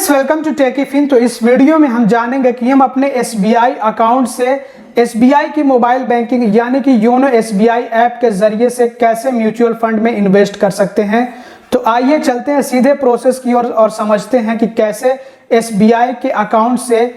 Friends, welcome to टेकीफिन। तो इस video में हम जानेंगे कि हम अपने SBI अकाउंट से SBI की मोबाइल बैंकिंग यानी कि योनो SBI ऐप के जरिए से कैसे म्यूचुअल फंड में इन्वेस्ट कर सकते हैं। तो आइए चलते हैं सीधे प्रोसेस की ओर और समझते हैं कि कैसे SBI के अकाउंट से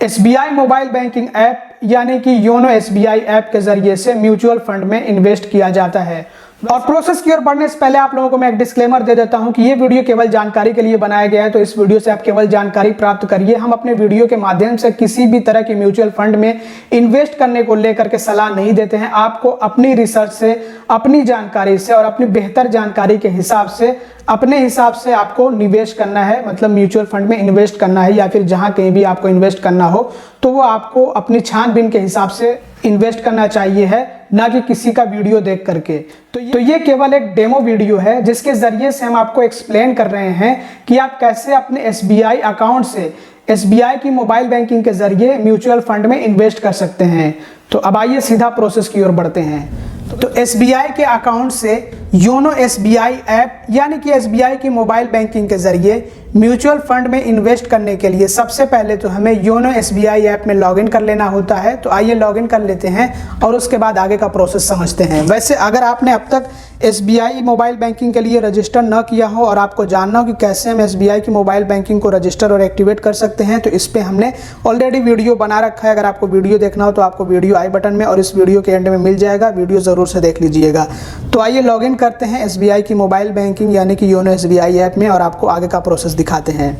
SBI मोबाइल बैंकिंग ऐप यानी कि योनो SBI ऐप के जरिए से म्यूचुअल फंड में इन्वेस्ट किया जाता है। और प्रोसेस की ओर बढ़ने से पहले आप लोगों को मैं एक डिस्क्लेमर दे देता हूं कि ये वीडियो केवल जानकारी के लिए बनाया गया है, तो इस वीडियो से आप केवल जानकारी प्राप्त करिए। हम अपने वीडियो के माध्यम से किसी भी तरह के म्यूचुअल फंड में इन्वेस्ट करने को लेकर के सलाह नहीं देते हैं। आपको अपनी रिसर्च से, अपनी जानकारी से और अपनी बेहतर जानकारी के हिसाब से अपने हिसाब से आपको निवेश करना है, मतलब म्यूचुअल फंड में इन्वेस्ट करना है, या फिर जहां कहीं भी आपको इन्वेस्ट करना हो तो वो आपको अपनी छानबीन के हिसाब से इन्वेस्ट करना चाहिए है, ना कि किसी का वीडियो देख करके। तो ये केवल एक डेमो वीडियो है जिसके जरिए से हम आपको एक्सप्लेन कर रहे हैं कि आप कैसे अपने SBI अकाउंट से SBI की मोबाइल बैंकिंग के जरिए म्यूचुअल फंड में इन्वेस्ट कर सकते हैं। तो अब आइए सीधा प्रोसेस की ओर बढ़ते हैं। तो SBI के अकाउंट से योनो SBI ऐप यानी कि SBI की मोबाइल बैंकिंग के जरिए म्यूचुअल फंड में इन्वेस्ट करने के लिए सबसे पहले तो हमें योनो SBI ऐप में लॉगिन कर लेना होता है। तो आइए लॉगिन कर लेते हैं और उसके बाद आगे का प्रोसेस समझते हैं। वैसे अगर आपने अब तक SBI मोबाइल बैंकिंग के लिए रजिस्टर न किया हो और आपको जानना हो कि कैसे हम SBI की मोबाइल बैंकिंग को रजिस्टर और एक्टिवेट कर सकते हैं, तो इस पर हमने ऑलरेडी वीडियो बना रखा है। अगर आपको वीडियो देखना हो तो आपको वीडियो आई बटन में और इस वीडियो के एंड में मिल जाएगा, वीडियो ज़रूर से देख लीजिएगा। तो आइए लॉगिन करते हैं SBI की मोबाइल बैंकिंग यानी कि योनो SBI ऐप में और आपको आगे का प्रोसेस दिखाते हैं।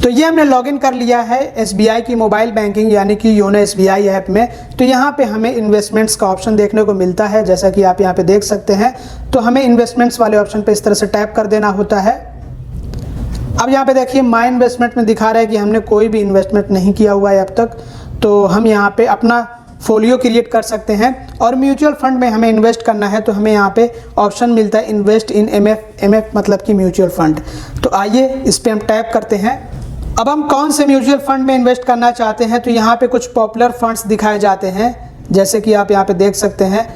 तो ये हमने लॉगिन कर लिया है SBI की मोबाइल बैंकिंग यानी कि योनो SBI ऐप में। तो यहाँ पे हमें इन्वेस्टमेंट्स का ऑप्शन देखने को मिलता है, जैसा कि आप यहाँ पे देख सकते हैं। तो हमें इन्वेस्टमेंट्स वाले ऑप्शन पे इस तरह से टैप कर देना होता है। अब यहाँ पे देखिए माय इन्वेस्टमेंट में दिखा रहा है कि हमने कोई भी इन्वेस्टमेंट नहीं किया हुआ है अब तक। तो हम यहाँ पे अपना फोलियो क्रिएट कर सकते हैं और म्यूचुअल फंड में हमें इन्वेस्ट करना है तो हमें यहाँ पे ऑप्शन मिलता है इन्वेस्ट इन MF मतलब कि म्यूचुअल फंड। तो आइए इस पर हम टैप करते हैं। अब हम कौन से म्यूचुअल फंड में इन्वेस्ट करना चाहते हैं, तो यहाँ पे कुछ पॉपुलर फंड्स दिखाए जाते हैं, जैसे कि आप यहाँ पे देख सकते हैं।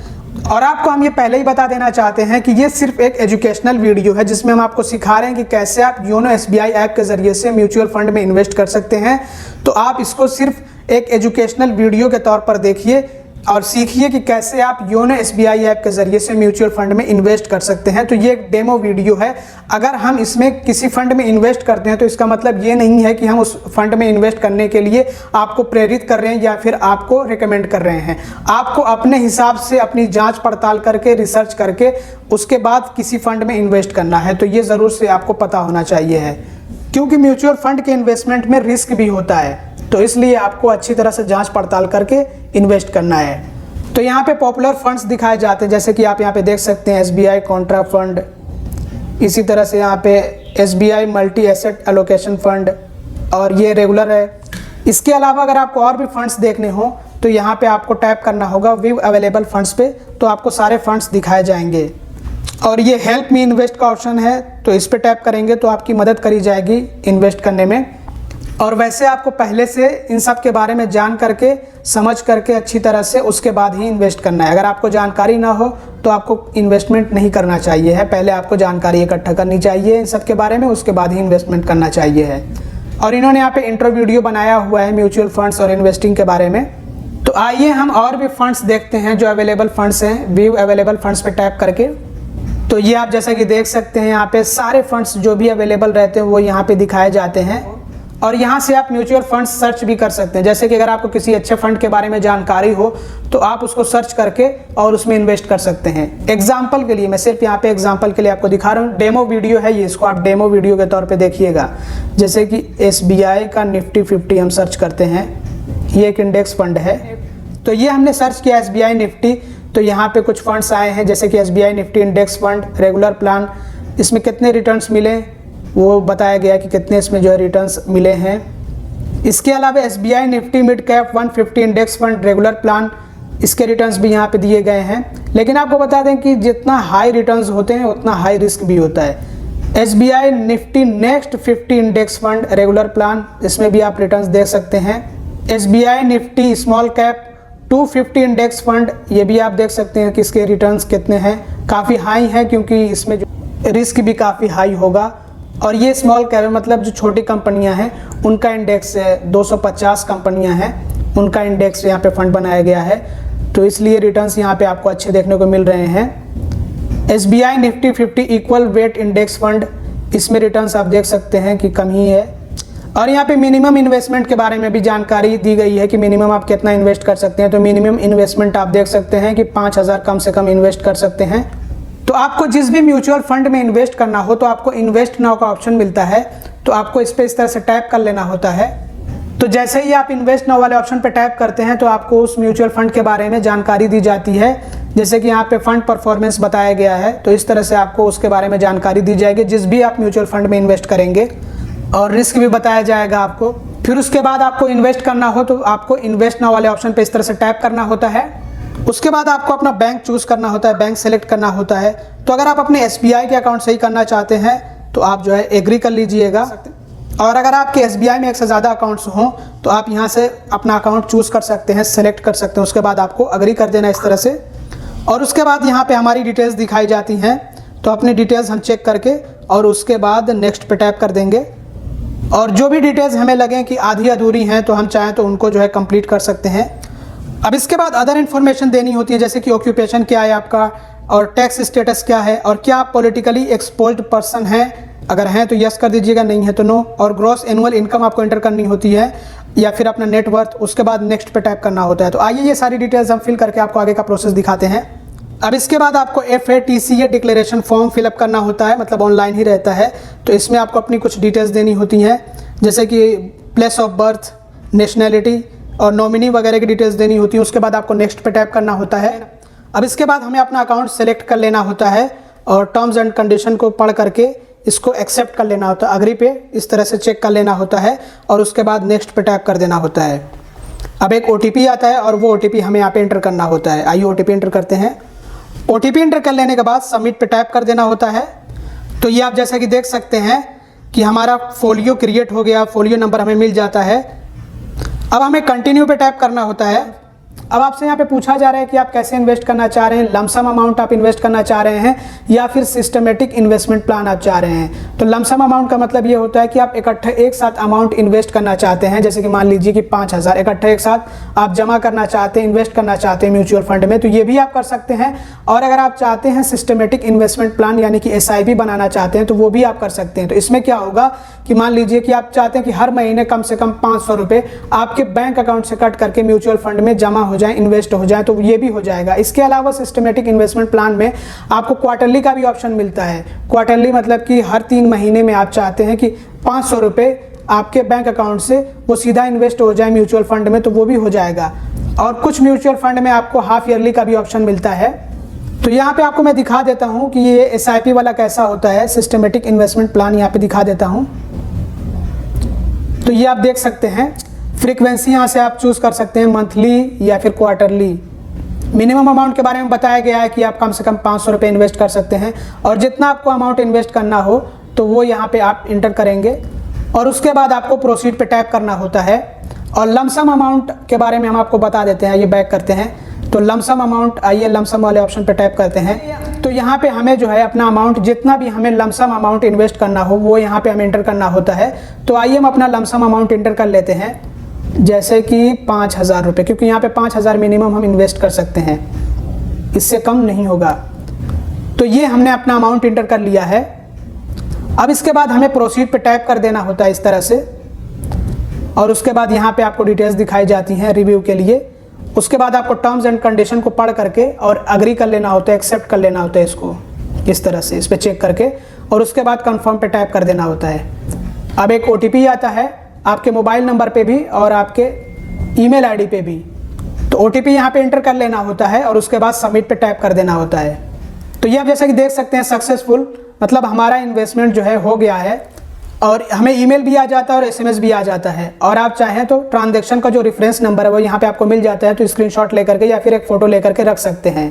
और आपको हम ये पहले ही बता देना चाहते हैं कि ये सिर्फ एक एजुकेशनल वीडियो है जिसमें हम आपको सिखा रहे हैं कि कैसे आप योनो SBI ऐप के जरिए से म्यूचुअल फंड में इन्वेस्ट कर सकते हैं। तो आप इसको सिर्फ एक एजुकेशनल वीडियो के तौर पर देखिए और सीखिए कि कैसे आप योनो SBI ऐप के जरिए से म्यूचुअल फंड में इन्वेस्ट कर सकते हैं। तो ये एक डेमो वीडियो है। अगर हम इसमें किसी फंड में इन्वेस्ट करते हैं तो इसका मतलब ये नहीं है कि हम उस फंड में इन्वेस्ट करने के लिए आपको प्रेरित कर रहे हैं या फिर आपको रिकमेंड कर रहे हैं। आपको अपने हिसाब से अपनी जांच पड़ताल करके, रिसर्च करके उसके बाद किसी फंड में इन्वेस्ट करना है। तो ये ज़रूर से आपको पता होना चाहिए है, क्योंकि म्यूचुअल फंड के इन्वेस्टमेंट में रिस्क भी होता है। तो इसलिए आपको अच्छी तरह से जांच पड़ताल करके इन्वेस्ट करना है। तो यहाँ पे पॉपुलर फंड्स दिखाए जाते हैं, जैसे कि आप यहाँ पे देख सकते हैं SBI कॉन्ट्रा फंड, इसी तरह से यहाँ पे SBI multi asset allocation fund, और ये रेगुलर है। इसके अलावा अगर आपको और भी फंड्स देखने हो तो यहाँ पे आपको टैप करना होगा व्यू अवेलेबल फंड्स पे, तो आपको सारे फंड्स दिखाए जाएंगे। और ये हेल्प मी इन्वेस्ट का ऑप्शन है, तो इस पर टैप करेंगे तो आपकी मदद करी जाएगी इन्वेस्ट करने में। और वैसे आपको पहले से इन सब के बारे में जान करके, समझ करके अच्छी तरह से उसके बाद ही इन्वेस्ट करना है। अगर आपको जानकारी ना हो तो आपको इन्वेस्टमेंट नहीं करना चाहिए है। पहले आपको जानकारी इकट्ठा करनी चाहिए इन सब के बारे में, उसके बाद ही इन्वेस्टमेंट करना चाहिए है। और इन्होंने यहाँ पे इंट्रो वीडियो बनाया हुआ है म्यूचुअल फंड्स और इन्वेस्टिंग के बारे में। तो आइए हम और भी फंड्स देखते हैं जो अवेलेबल फंड्स हैं, व्यू अवेलेबल फंड्स पे टैप करके। तो ये आप जैसा कि देख सकते हैं यहाँ पे सारे फंड्स जो भी अवेलेबल रहते हैं वो यहाँ पे दिखाए जाते हैं। और यहाँ से आप म्यूचुअल फंड्स सर्च भी कर सकते हैं, जैसे कि अगर आपको किसी अच्छे फंड के बारे में जानकारी हो तो आप उसको सर्च करके और उसमें इन्वेस्ट कर सकते हैं। एग्जाम्पल के लिए मैं सिर्फ यहाँ पे एग्जाम्पल के लिए आपको दिखा रहा हूँ, डेमो वीडियो है ये, इसको आप डेमो वीडियो के तौर पे देखिएगा। जैसे कि SBI का निफ्टी 50 हम सर्च करते हैं, ये एक इंडेक्स फंड है। तो ये हमने सर्च किया SBI निफ्टी, तो यहाँ पे कुछ फंड्स आए हैं, जैसे कि SBI Nifty index fund regular plan. इसमें कितने रिटर्न्स मिले वो बताया गया कि कितने इसमें जो है रिटर्न्स मिले हैं। इसके अलावा SBI Nifty mid cap 150 index fund regular plan, इसके रिटर्न्स भी यहाँ पे दिए गए हैं। लेकिन आपको बता दें कि जितना हाई रिटर्न्स होते हैं उतना हाई रिस्क भी होता है। SBI Nifty next 50 index fund regular plan, इसमें भी आप रिटर्न्स देख सकते हैं। SBI Nifty small cap 250 index fund, ये भी आप देख सकते हैं कि इसके रिटर्न्स कितने हैं, काफ़ी हाई हैं क्योंकि इसमें जो रिस्क भी काफ़ी हाई होगा। और ये स्मॉल कैप मतलब जो छोटी कंपनियां हैं उनका इंडेक्स है, 250 कंपनियां हैं उनका इंडेक्स यहाँ पे फंड बनाया गया है। तो इसलिए रिटर्न्स यहाँ पे आपको अच्छे देखने को मिल रहे हैं। SBI Nifty 50 equal weight index fund, इसमें रिटर्न्स आप देख सकते हैं कि कम ही है। और यहाँ पे मिनिमम इन्वेस्टमेंट के बारे में भी जानकारी दी गई है कि मिनिमम आप कितना इन्वेस्ट कर सकते हैं। तो मिनिमम इन्वेस्टमेंट आप देख सकते हैं कि 5,000 कम से कम इन्वेस्ट कर सकते हैं। तो आपको जिस भी म्यूचुअल फंड में इन्वेस्ट करना हो तो आपको इन्वेस्ट नाउ का ऑप्शन मिलता है, तो आपको इस पर इस तरह से टैप कर लेना होता है। तो जैसे ही आप इन्वेस्ट नाउ वाले ऑप्शन पर टैप करते हैं तो आपको उस म्यूचुअल फंड के बारे में जानकारी दी जाती है। जैसे कि यहाँ पे फंड परफॉर्मेंस बताया गया है, तो इस तरह से आपको उसके बारे में जानकारी दी जाएगी जिस भी आप म्यूचुअल फंड में इन्वेस्ट करेंगे, और रिस्क भी बताया जाएगा आपको। फिर उसके बाद आपको इन्वेस्ट करना हो तो आपको इन्वेस्ट नाउ वाले ऑप्शन पे इस तरह से टैप करना होता है। उसके बाद आपको अपना बैंक चूज करना होता है, बैंक सेलेक्ट करना होता है। तो अगर आप अपने SBI के अकाउंट से ही करना चाहते हैं तो आप जो है एग्री कर लीजिएगा, और अगर आपके SBI में एक से ज़्यादा अकाउंट्स हों तो आप यहाँ से अपना अकाउंट चूज कर सकते हैं, सेलेक्ट कर सकते हैं। उसके बाद आपको अग्री कर देना इस तरह से, और उसके बाद यहाँ पे हमारी डिटेल्स दिखाई जाती हैं। तो अपनी डिटेल्स हम चेक करके और उसके बाद नेक्स्ट पे टैप कर देंगे, और जो भी डिटेल्स हमें लगें कि आधी अधूरी हैं तो हम चाहें तो उनको जो है कंप्लीट कर सकते हैं। अब इसके बाद अदर इन्फॉर्मेशन देनी होती है, जैसे कि ऑक्यूपेशन क्या है आपका, और टैक्स स्टेटस क्या है, और क्या आप पॉलिटिकली एक्सपोज्ड पर्सन हैं, अगर हैं तो यस कर दीजिएगा, नहीं है तो नो। और ग्रॉस एनुअल इनकम आपको एंटर करनी होती है, या फिर अपना नेटवर्थ। उसके बाद नेक्स्ट पे टैप करना होता है। तो आइए ये सारी डिटेल्स हम फिल करके आपको आगे का प्रोसेस दिखाते हैं। अब इसके बाद आपको FATCA डिक्लेरेशन फॉर्म फिलअप करना होता है, मतलब ऑनलाइन ही रहता है। तो इसमें आपको अपनी कुछ डिटेल्स देनी होती हैं, जैसे कि प्लेस ऑफ बर्थ, नेशनैलिटी और नॉमिनी वगैरह की डिटेल्स देनी होती है। उसके बाद आपको नेक्स्ट पे टैप करना होता है। अब इसके बाद हमें अपना अकाउंट सेलेक्ट कर लेना होता है, और टर्म्स एंड कंडीशन को पढ़ करके इसको एक्सेप्ट कर लेना होता है, अग्री पे इस तरह से चेक कर लेना होता है, और उसके बाद नेक्स्ट पे टैप कर देना होता है। अब एक OTP आता है और वो OTP हमें यहाँ पे एंटर करना होता है। आइए OTP एंटर करते हैं। OTP एंटर कर लेने के बाद सबमिट पे टैप कर देना होता है। तो ये आप जैसा कि देख सकते हैं कि हमारा फोलियो क्रिएट हो गया, फोलियो नंबर हमें मिल जाता है। अब हमें कंटिन्यू पे टैप करना होता है। अब आपसे यहाँ पे पूछा जा रहा है कि आप कैसे इन्वेस्ट करना चाह रहे हैं, लमसम अमाउंट आप इन्वेस्ट करना चाह रहे हैं या फिर सिस्टमेटिक इन्वेस्टमेंट प्लान आप चाह रहे हैं। तो लमसम अमाउंट का मतलब ये होता है कि आप इकट्ठे एक साथ अमाउंट इन्वेस्ट करना चाहते हैं, जैसे कि मान लीजिए कि 5,000 इकट्ठे एक साथ आप जमा करना चाहते हैं, इन्वेस्ट करना चाहते हैं म्यूचुअल फंड में, तो ये भी आप कर सकते हैं। और अगर आप चाहते हैं सिस्टमेटिक इन्वेस्टमेंट प्लान यानी कि SIP बनाना चाहते हैं तो वो भी आप कर सकते हैं। तो इसमें क्या होगा कि मान लीजिए कि आप चाहते हैं कि हर महीने कम से कम 500 रुपये आपके बैंक अकाउंट से कट करके म्यूचुअल फंड में जमा हो जाए, इन्वेस्ट हो जाए, तो ये भी हो जाएगा। इसके अलावा सिस्टमेटिक इन्वेस्टमेंट प्लान में आपको क्वार्टरली का भी ऑप्शन मिलता है। क्वार्टरली मतलब कि हर 3 महीने में आप चाहते हैं कि 500 रुपये आपके बैंक अकाउंट से वो सीधा इन्वेस्ट हो जाए म्यूचुअल फंड में, तो वो भी हो जाएगा। और कुछ म्यूचुअल फंड में आपको हाफ ईयरली का भी ऑप्शन मिलता है। तो यहाँ पे आपको मैं दिखा देता हूँ कि ये SIP वाला कैसा होता है, सिस्टमेटिक इन्वेस्टमेंट प्लान यहाँ पे दिखा देता हूँ। तो ये आप देख सकते हैं, फ्रीक्वेंसी यहाँ से आप चूज़ कर सकते हैं, मंथली या फिर क्वार्टरली। मिनिमम अमाउंट के बारे में बताया गया है कि आप कम से कम 500 रुपये इन्वेस्ट कर सकते हैं, और जितना आपको अमाउंट इन्वेस्ट करना हो तो वो यहाँ पे आप इंटर करेंगे, और उसके बाद आपको प्रोसीड पे टैप करना होता है। और लमसम अमाउंट के बारे में हम आपको बता देते हैं, ये बैक करते हैं। तो लमसम अमाउंट, आइए लमसम वाले ऑप्शन पे टैप करते हैं। तो यहाँ पे हमें जो है अपना अमाउंट, जितना भी हमें लमसम अमाउंट इन्वेस्ट करना हो वो यहाँ पे हमें इंटर करना होता है। तो आइए हम अपना लमसम अमाउंट इंटर कर लेते हैं, जैसे कि 5,000 रुपये, क्योंकि यहाँ पे 5,000 मिनिमम हम इन्वेस्ट कर सकते हैं, इससे कम नहीं होगा। तो ये हमने अपना अमाउंट इंटर कर लिया है। अब इसके बाद हमें प्रोसीड पे टैप कर देना होता है इस तरह से, और उसके बाद यहाँ पे आपको डिटेल्स दिखाई जाती हैं रिव्यू के लिए। उसके बाद आपको टर्म्स एंड कंडीशन को पढ़ करके और अग्री कर लेना होता है, एक्सेप्ट कर लेना होता है इसको इस तरह से, इस पर चेक करके, और उसके बाद कंफर्म पे टैप कर देना होता है। अब एक OTP आता है आपके मोबाइल नंबर पे भी और आपके ईमेल ID पे भी। तो OTP यहाँ पे एंटर कर लेना होता है, और उसके बाद सबमिट पे टैप कर देना होता है। तो ये आप जैसा कि देख सकते हैं सक्सेसफुल, मतलब हमारा इन्वेस्टमेंट जो है हो गया है, और हमें ईमेल भी आ जाता है और SMS भी आ जाता है। और आप चाहें तो ट्रांजैक्शन का जो रेफरेंस नंबर है वो यहाँ पे आपको मिल जाता है, तो स्क्रीनशॉट लेकर के या फिर एक फ़ोटो लेकर के रख सकते हैं।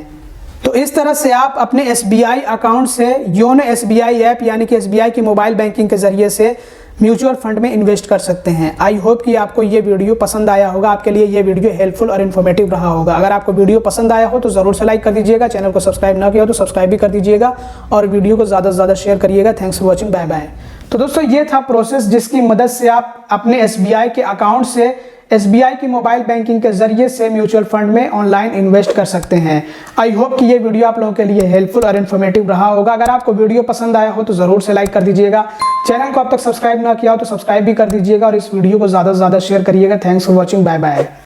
तो इस तरह से आप अपने SBI अकाउंट से योनो SBI ऐप यानी कि SBI की मोबाइल बैंकिंग के ज़रिए से म्यूचुअल फंड में इन्वेस्ट कर सकते हैं। आई होप कि आपको ये वीडियो पसंद आया होगा, आपके लिए ये वीडियो हेल्पफुल और इन्फॉर्मेटिव रहा होगा। अगर आपको वीडियो पसंद आया हो तो ज़रूर से लाइक कर दीजिएगा, चैनल को सब्सक्राइब ना किया हो तो सब्सक्राइब भी कर दीजिएगा, और वीडियो को ज़्यादा से ज़्यादा शेयर करिएगा। Thanks for watching, bye bye. तो दोस्तों ये था प्रोसेस जिसकी मदद से आप अपने एसबीआई के अकाउंट से एसबीआई की मोबाइल बैंकिंग के जरिए से म्यूचुअल फंड में ऑनलाइन इन्वेस्ट कर सकते हैं। आई होप कि ये वीडियो आप लोगों के लिए हेल्पफुल और इन्फॉर्मेटिव रहा होगा। अगर आपको वीडियो पसंद आया हो तो जरूर से लाइक कर दीजिएगा। चैनल को अब तक सब्सक्राइब ना किया हो तो सब्सक्राइब भी कर दीजिएगा और इस वीडियो को ज़्यादा से ज़्यादा शेयर करिएगा। Thanks for watching, bye bye.